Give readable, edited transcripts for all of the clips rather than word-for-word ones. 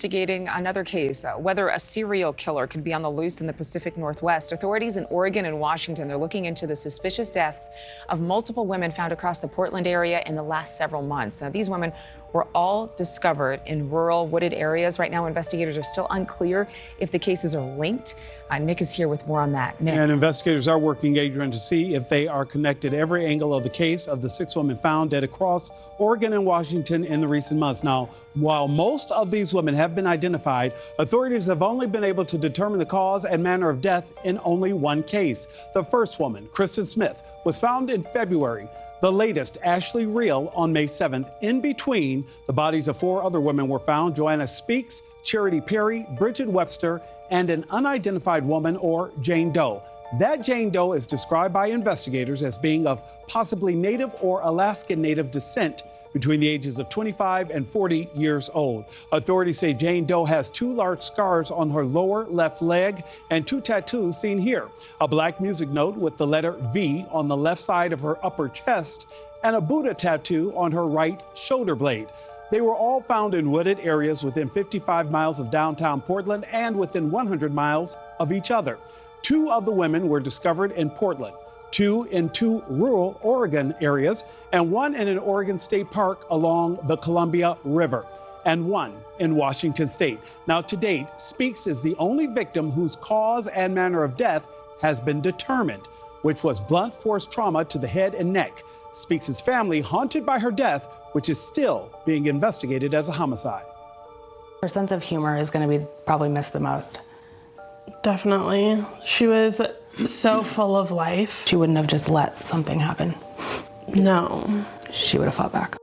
investigating another case, whether a serial killer could be on the loose in the Pacific Northwest. Authorities in Oregon and Washington, they're looking into the suspicious deaths of multiple women found across the Portland area in the last several months. Now, these women were all discovered in rural, wooded areas. Right now, investigators are still unclear if the cases are linked. Nick is here with more on that. Nick. And investigators are working, Adrian, to see if they are connected every angle of the case of the 6 women found dead across Oregon and Washington in the recent months. Now, while most of these women have been identified, authorities have only been able to determine the cause and manner of death in only one case. The first woman, Kristen Smith, was found in February. The latest, Ashley Reel, on May 7th. In between, the bodies of 4 other women were found: Joanna Speaks, Charity Perry, Bridget Webster, and an unidentified woman, or Jane Doe. That Jane Doe is described by investigators as being of possibly Native or Alaskan Native descent, between the ages of 25 and 40 years old. Authorities say Jane Doe has 2 large scars on her lower left leg and 2 tattoos seen here: a black music note with the letter V on the left side of her upper chest and a Buddha tattoo on her right shoulder blade. They were all found in wooded areas within 55 miles of downtown Portland and within 100 miles of each other. 2 of the women were discovered in Portland, 2 in 2 rural Oregon areas, and 1 in an Oregon State Park along the Columbia River, and 1 in Washington State. Now, to date, Speaks is the only victim whose cause and manner of death has been determined, which was blunt force trauma to the head and neck. Speaks' family haunted by her death, which is still being investigated as a homicide. Her sense of humor is going to be probably missed the most. Definitely. She was so full of life. She wouldn't have just let something happen. No. She would have fought back.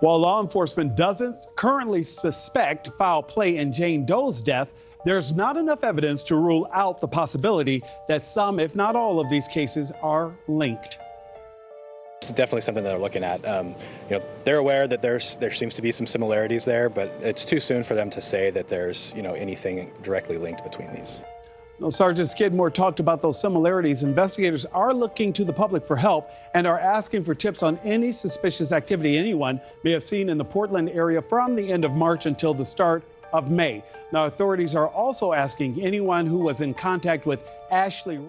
While law enforcement doesn't currently suspect foul play in Jane Doe's death, there's not enough evidence to rule out the possibility that some, if not all, of these cases are linked. It's definitely something they're looking at. They're aware that there seems to be some similarities there, but it's too soon for them to say that there's, anything directly linked between these. Well, Sergeant Skidmore talked about those similarities. Investigators are looking to the public for help and are asking for tips on any suspicious activity anyone may have seen in the Portland area from the end of March until the start of May. Now, authorities are also asking anyone who was in contact with Ashley